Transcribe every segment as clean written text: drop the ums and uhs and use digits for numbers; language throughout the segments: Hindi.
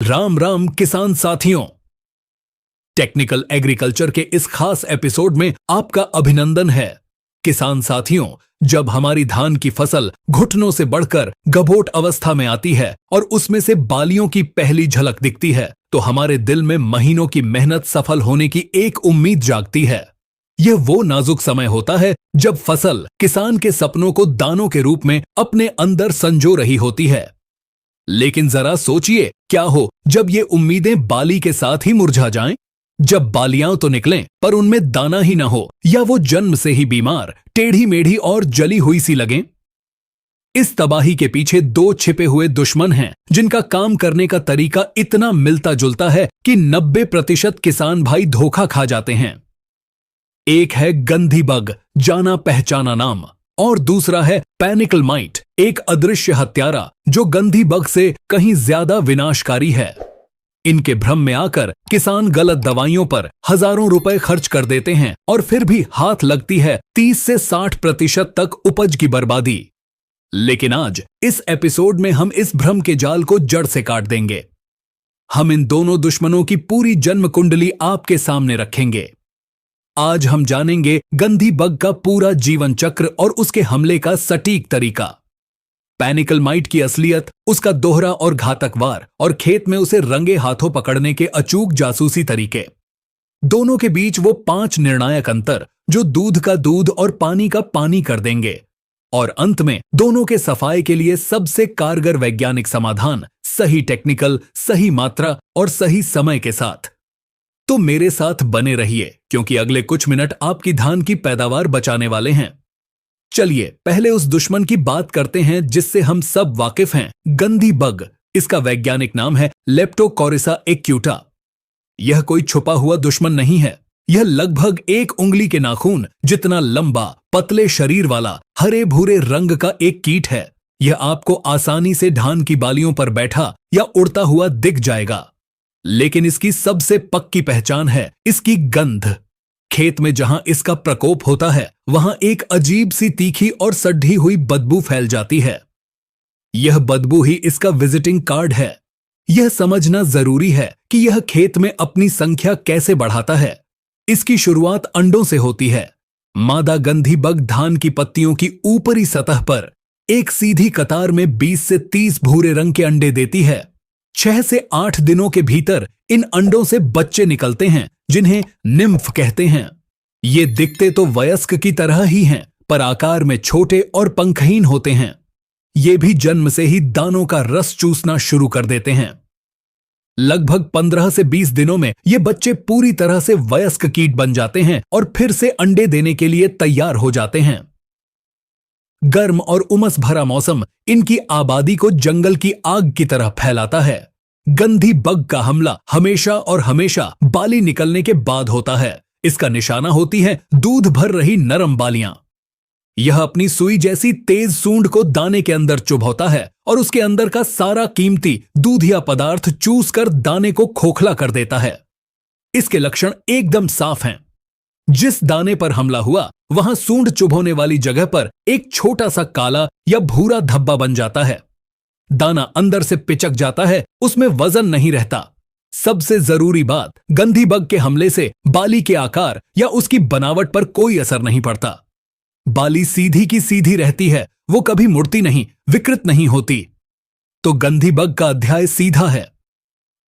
राम राम किसान साथियों। टेक्निकल एग्रीकल्चर के इस खास एपिसोड में आपका अभिनंदन है। किसान साथियों, जब हमारी धान की फसल घुटनों से बढ़कर गभोट अवस्था में आती है और उसमें से बालियों की पहली झलक दिखती है, तो हमारे दिल में महीनों की मेहनत सफल होने की एक उम्मीद जागती है। यह वो नाजुक समय होता है जब फसल किसान के सपनों को दानों के रूप में अपने अंदर संजो रही होती है। लेकिन जरा सोचिए, क्या हो जब ये उम्मीदें बाली के साथ ही मुरझा जाएं? जब बालियां तो निकलें पर उनमें दाना ही न हो, या वो जन्म से ही बीमार, टेढ़ी मेढ़ी और जली हुई सी लगें। इस तबाही के पीछे दो छिपे हुए दुश्मन हैं, जिनका काम करने का तरीका इतना मिलता जुलता है कि 90% किसान भाई धोखा खा जाते हैं। एक है गंधी बग, जाना पहचाना नाम, और दूसरा है पैनिकल माइट, एक अदृश्य हत्यारा जो गंधी बग से कहीं ज्यादा विनाशकारी है। इनके भ्रम में आकर किसान गलत दवाइयों पर हजारों रुपए खर्च कर देते हैं और फिर भी हाथ लगती है 30 से 60% तक उपज की बर्बादी। लेकिन आज इस एपिसोड में हम इस भ्रम के जाल को जड़ से काट देंगे। हम इन दोनों दुश्मनों की पूरी जन्म कुंडली आपके सामने रखेंगे। आज हम जानेंगे गंधी बग का पूरा जीवन चक्र और उसके हमले का सटीक तरीका, पैनिकल माइट की असलियत, उसका दोहरा और घातक वार, और खेत में उसे रंगे हाथों पकड़ने के अचूक जासूसी तरीके। दोनों के बीच वो 5 निर्णायक अंतर जो दूध का दूध और पानी का पानी कर देंगे। और अंत में दोनों के सफाई के लिए सबसे कारगर वैज्ञानिक समाधान, सही टेक्निकल, सही मात्रा और सही समय के साथ। तो मेरे साथ बने रहिए, क्योंकि अगले कुछ मिनट आपकी धान की पैदावार बचाने वाले हैं। चलिए पहले उस दुश्मन की बात करते हैं जिससे हम सब वाकिफ हैं, गंधी बग। इसका वैज्ञानिक नाम है लेप्टोकोरिसा एक्यूटा। यह कोई छुपा हुआ दुश्मन नहीं है। यह लगभग 1 उंगली के नाखून जितना लंबा, पतले शरीर वाला, हरे भूरे रंग का एक कीट है। यह आपको आसानी से धान की बालियों पर बैठा या उड़ता हुआ दिख जाएगा। लेकिन इसकी सबसे पक्की पहचान है इसकी गंध। खेत में जहां इसका प्रकोप होता है, वहां एक अजीब सी तीखी और सड़ी हुई बदबू फैल जाती है। यह बदबू ही इसका विजिटिंग कार्ड है। यह समझना जरूरी है कि यह खेत में अपनी संख्या कैसे बढ़ाता है। इसकी शुरुआत अंडों से होती है। मादा गंधी बग धान की पत्तियों की ऊपरी सतह पर एक सीधी कतार में 20 से 30 भूरे रंग के अंडे देती है। 6 से 8 दिनों के भीतर इन अंडों से बच्चे निकलते हैं, जिन्हें निम्फ कहते हैं। ये दिखते तो वयस्क की तरह ही हैं, पर आकार में छोटे और पंखहीन होते हैं। ये भी जन्म से ही दानों का रस चूसना शुरू कर देते हैं। लगभग 15 से 20 दिनों में ये बच्चे पूरी तरह से वयस्क कीट बन जाते हैं और फिर से अंडे देने के लिए तैयार हो जाते हैं। गर्म और उमस भरा मौसम इनकी आबादी को जंगल की आग की तरह फैलाता है। गंधी बग का हमला हमेशा और हमेशा बाली निकलने के बाद होता है। इसका निशाना होती है दूध भर रही नरम बालियां। यह अपनी सुई जैसी तेज सूंड को दाने के अंदर चुभौता है और उसके अंदर का सारा कीमती दूधिया पदार्थ चूस कर दाने को खोखला कर देता है। इसके लक्षण एकदम साफ हैं। जिस दाने पर हमला हुआ, वहां सूंड चुभोने वाली जगह पर एक छोटा सा काला या भूरा धब्बा बन जाता है। दाना अंदर से पिचक जाता है, उसमें वजन नहीं रहता। सबसे जरूरी बात, गंधी बग के हमले से बाली के आकार या उसकी बनावट पर कोई असर नहीं पड़ता। बाली सीधी की सीधी रहती है, वो कभी मुड़ती नहीं, विकृत नहीं होती। तो गंधी बग का अध्याय सीधा है।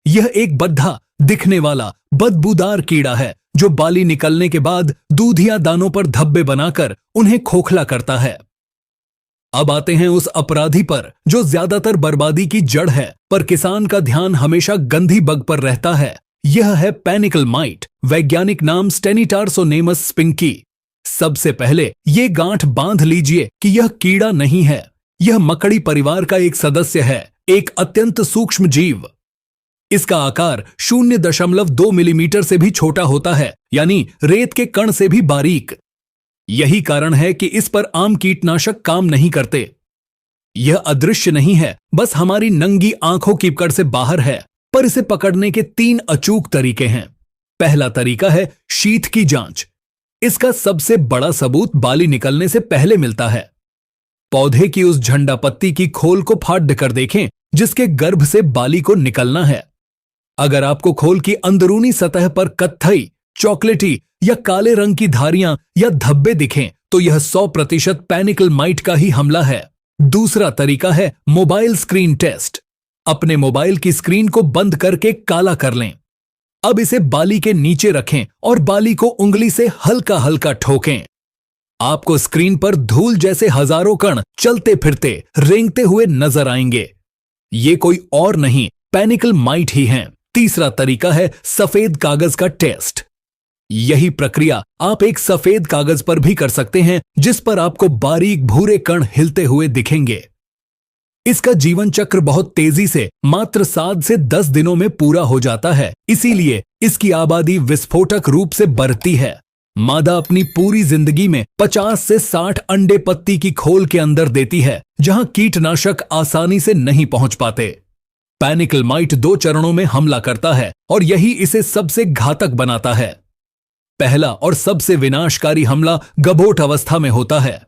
यह एक बद्धा दिखने वाला बदबूदार कीड़ा है जो बाली निकलने के बाद दूधिया दानों पर धब्बे बनाकर उन्हें खोखला करता है। अब आते हैं उस अपराधी पर जो ज्यादातर बर्बादी की जड़ है, पर किसान का ध्यान हमेशा गंधी बग पर रहता है। यह है पैनिकल माइट, वैज्ञानिक नाम स्टेनिटार्सोनेमस स्पिंकी। सबसे पहले ये गांठ बांध लीजिए कि यह कीड़ा नहीं है। यह मकड़ी परिवार का एक सदस्य है, एक अत्यंत सूक्ष्म जीव। इसका आकार 0.2 मिलीमीटर से भी छोटा होता है, यानी रेत के कण से भी बारीक। यही कारण है कि इस पर आम कीटनाशक काम नहीं करते। यह अदृश्य नहीं है, बस हमारी नंगी आंखों की पकड़ से बाहर है। पर इसे पकड़ने के 3 अचूक तरीके हैं। पहला तरीका है शीत की जांच। इसका सबसे बड़ा सबूत बाली निकलने से पहले मिलता है। पौधे की उस झंडा पत्ती की खोल को फाड़ कर देखें जिसके गर्भ से बाली को निकलना है। अगर आपको खोल की अंदरूनी सतह पर कत्थई, चॉकलेटी या काले रंग की धारियां या धब्बे दिखें तो यह 100% पैनिकल माइट का ही हमला है। दूसरा तरीका है मोबाइल स्क्रीन टेस्ट। अपने मोबाइल की स्क्रीन को बंद करके काला कर लें। अब इसे बाली के नीचे रखें और बाली को उंगली से हल्का हल्का ठोकें। आपको स्क्रीन पर धूल जैसे हजारों कण चलते फिरते रेंगते हुए नजर आएंगे। ये कोई और नहीं, पैनिकल माइट ही हैं। तीसरा तरीका है सफेद कागज का टेस्ट। यही प्रक्रिया आप एक सफेद कागज पर भी कर सकते हैं, जिस पर आपको बारीक भूरे कण हिलते हुए दिखेंगे। इसका जीवन चक्र बहुत तेजी से मात्र 7 से 10 दिनों में पूरा हो जाता है, इसीलिए इसकी आबादी विस्फोटक रूप से बढ़ती है। मादा अपनी पूरी जिंदगी में 50 से 60 अंडे पत्ती की खोल के अंदर देती है, जहां कीटनाशक आसानी से नहीं पहुंच पाते। पैनिकल माइट 2 चरणों में हमला करता है और यही इसे सबसे घातक बनाता है। पहला और सबसे विनाशकारी हमला गभोट अवस्था में होता है।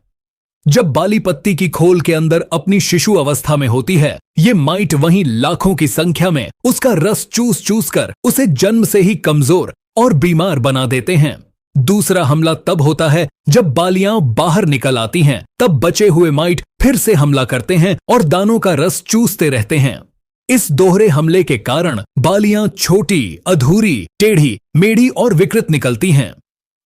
जब बाली पत्ती की खोल के अंदर अपनी शिशु अवस्था में होती है, ये माइट वहीं लाखों की संख्या में उसका रस चूस चूस कर उसे जन्म से ही कमजोर और बीमार बना देते हैं। दूसरा हमला तब होता है जब बालियां बाहर निकल आती हैं, तब बचे हुए माइट फिर से हमला करते हैं और दानों का रस चूसते रहते हैं। इस दोहरे हमले के कारण बालियां छोटी, अधूरी, टेढ़ी, मेढ़ी और विकृत निकलती हैं।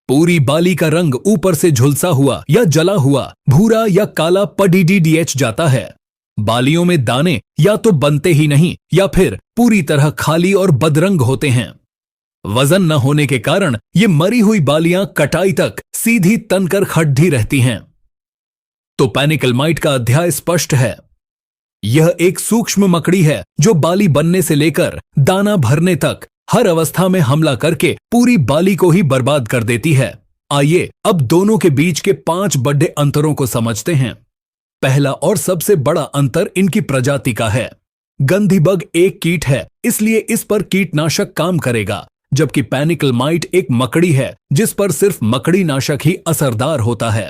पूरी बाली का रंग ऊपर से झुलसा हुआ या जला हुआ भूरा या काला पडीडीडीएच जाता है। बालियों में दाने या तो बनते ही नहीं या फिर पूरी तरह खाली और बदरंग होते हैं। वजन न होने के कारण ये मरी हुई बालियां कटाई तक सीधी तनकर खड्डी रहती हैं। तो पैनिकल माइट का अध्याय स्पष्ट है। यह एक सूक्ष्म मकड़ी है जो बाली बनने से लेकर दाना भरने तक हर अवस्था में हमला करके पूरी बाली को ही बर्बाद कर देती है। आइए अब दोनों के बीच के 5 बड़े अंतरों को समझते हैं। पहला और सबसे बड़ा अंतर इनकी प्रजाति का है। गंधी बग एक कीट है, इसलिए इस पर कीटनाशक काम करेगा, जबकि पैनिकल माइट एक मकड़ी है जिस पर सिर्फ मकड़ी नाशक ही असरदार होता है।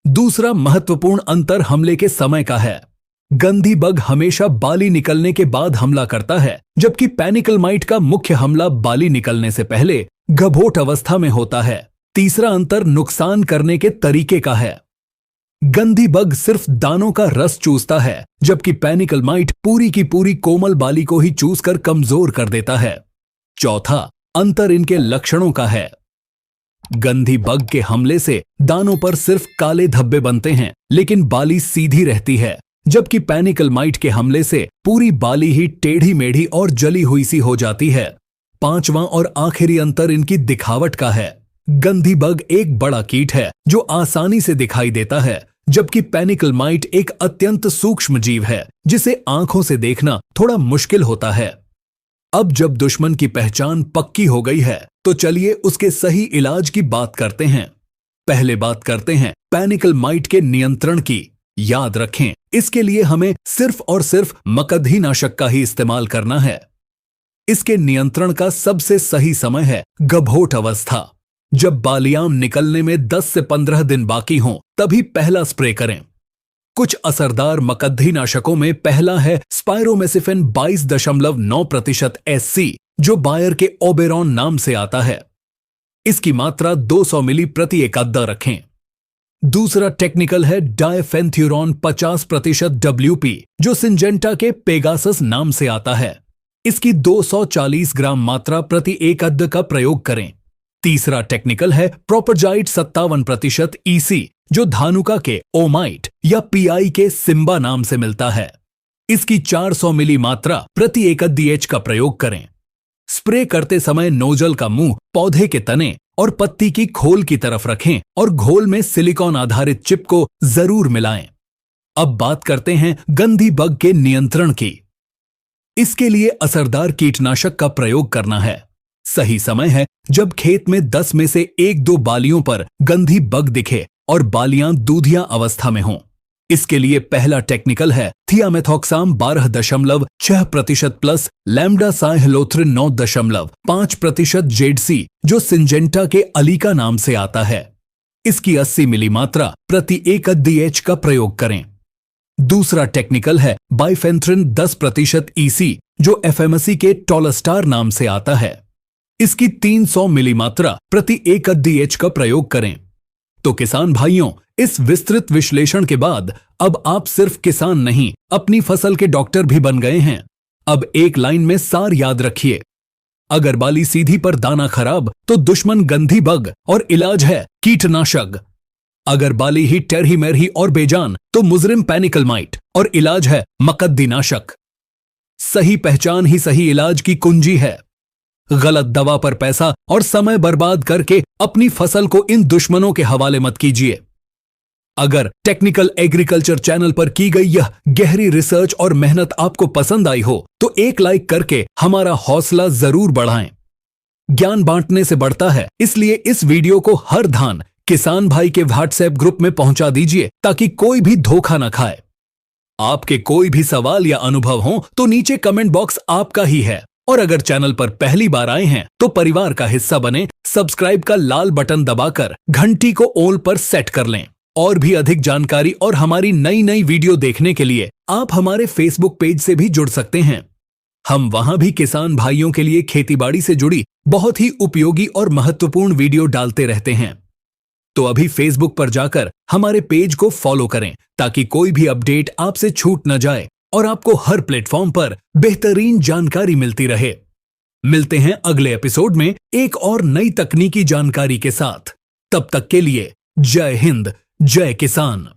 दूसरा महत्वपूर्ण अंतर हमले के समय का है। गंधी बग हमेशा बाली निकलने के बाद हमला करता है, जबकि पैनिकल माइट का मुख्य हमला बाली निकलने से पहले गभोट अवस्था में होता है। तीसरा अंतर नुकसान करने के तरीके का है। गंधी बग सिर्फ दानों का रस चूसता है, जबकि पैनिकल माइट पूरी की पूरी कोमल बाली को ही चूसकर कमजोर कर देता है। चौथा अंतर इनके लक्षणों का है। गंधी बग के हमले से दानों पर सिर्फ काले धब्बे बनते हैं, लेकिन बाली सीधी रहती है, जबकि पैनिकल माइट के हमले से पूरी बाली ही टेढ़ी मेढ़ी और जली हुई सी हो जाती है। पांचवां और आखिरी अंतर इनकी दिखावट का है। गंधी बग एक बड़ा कीट है जो आसानी से दिखाई देता है, जबकि पैनिकल माइट एक अत्यंत सूक्ष्म जीव है जिसे आंखों से देखना थोड़ा मुश्किल होता है। अब जब दुश्मन की पहचान पक्की हो गई है, तो चलिए उसके सही इलाज की बात करते हैं। पहले बात करते हैं पैनिकल माइट के नियंत्रण की। याद रखें, इसके लिए हमें सिर्फ और सिर्फ मकधी नाशक का ही इस्तेमाल करना है। इसके नियंत्रण का सबसे सही समय है गभोट अवस्था। जब बालियां निकलने में 10 से 15 दिन बाकी हों, तभी पहला स्प्रे करें। कुछ असरदार मकद्दी नाशकों में पहला है स्पाइरोमेसिफिन 22.9% SC, जो बायर के ओबेरॉन नाम से आता है। इसकी मात्रा 200 मिली प्रति एकाद्दा रखें। दूसरा टेक्निकल है डायफेंथ्यूरॉन 50% WP, जो सिंजेंटा के पेगासस नाम से आता है। इसकी 240 ग्राम मात्रा प्रति एकाद्दा का प्रयोग करें। तीसरा टेक्निकल है प्रोपरजाइट 57% EC, जो धानुका के ओमाइट या PI के सिम्बा नाम से मिलता है। इसकी 400 मिली मात्रा प्रति एकद्दी एच का प्रयोग करें। स्प्रे करते समय नोजल का मुंह पौधे के तने और पत्ती की खोल की तरफ रखें और घोल में सिलिकॉन आधारित चिप को जरूर मिलाएं। अब बात करते हैं गंधी बग के नियंत्रण की। इसके लिए असरदार कीटनाशक का प्रयोग करना है। सही समय है जब खेत में 10 में से 1-2 बालियों पर गंधी बग दिखे और बालियां दूधिया अवस्था में हों। इसके लिए पहला टेक्निकल है थियामेथॉक्साम 12.6% प्लस लैम्डा साइहलोथ्रिन 9.5% जेडसी, जो सिंजेंटा के अलीका नाम से आता है। इसकी 80 मिली मात्रा प्रति एकद्दी एच का प्रयोग करें। दूसरा टेक्निकल है बाइफेंथ्रिन 10% EC, जो एफएमसी के टॉलस्टार नाम से आता है। इसकी 300 मिली मात्रा प्रति एकड़ डीएच का प्रयोग करें। तो किसान भाइयों, इस विस्तृत विश्लेषण के बाद अब आप सिर्फ किसान नहीं, अपनी फसल के डॉक्टर भी बन गए हैं। अब एक लाइन में सार याद रखिए। अगर बाली सीधी पर दाना खराब तो दुश्मन गंधी बग और इलाज है कीटनाशक। अगर बाली ही टेरही मेरही और बेजान तो मुजरिम पैनिकल माइट और इलाज है मकद्दीनाशक। सही पहचान ही सही इलाज की कुंजी है। गलत दवा पर पैसा और समय बर्बाद करके अपनी फसल को इन दुश्मनों के हवाले मत कीजिए। अगर टेक्निकल एग्रीकल्चर चैनल पर की गई यह गहरी रिसर्च और मेहनत आपको पसंद आई हो तो एक लाइक करके हमारा हौसला जरूर बढ़ाएं। ज्ञान बांटने से बढ़ता है, इसलिए इस वीडियो को हर धान किसान भाई के व्हाट्सएप ग्रुप में पहुंचा दीजिए ताकि कोई भी धोखा न खाए। आपके कोई भी सवाल या अनुभव हो तो नीचे कमेंट बॉक्स आपका ही है। और अगर चैनल पर पहली बार आए हैं तो परिवार का हिस्सा बने, सब्सक्राइब का लाल बटन दबाकर घंटी को ऑल पर सेट कर लें। और भी अधिक जानकारी और हमारी नई नई वीडियो देखने के लिए आप हमारे फेसबुक पेज से भी जुड़ सकते हैं। हम वहां भी किसान भाइयों के लिए खेतीबाड़ी से जुड़ी बहुत ही उपयोगी और महत्वपूर्ण वीडियो डालते रहते हैं। तो अभी फेसबुक पर जाकर हमारे पेज को फॉलो करें ताकि कोई भी अपडेट आपसे छूट न जाए और आपको हर प्लेटफॉर्म पर बेहतरीन जानकारी मिलती रहे। मिलते हैं अगले एपिसोड में एक और नई तकनीकी जानकारी के साथ। तब तक के लिए जय हिंद, जय किसान।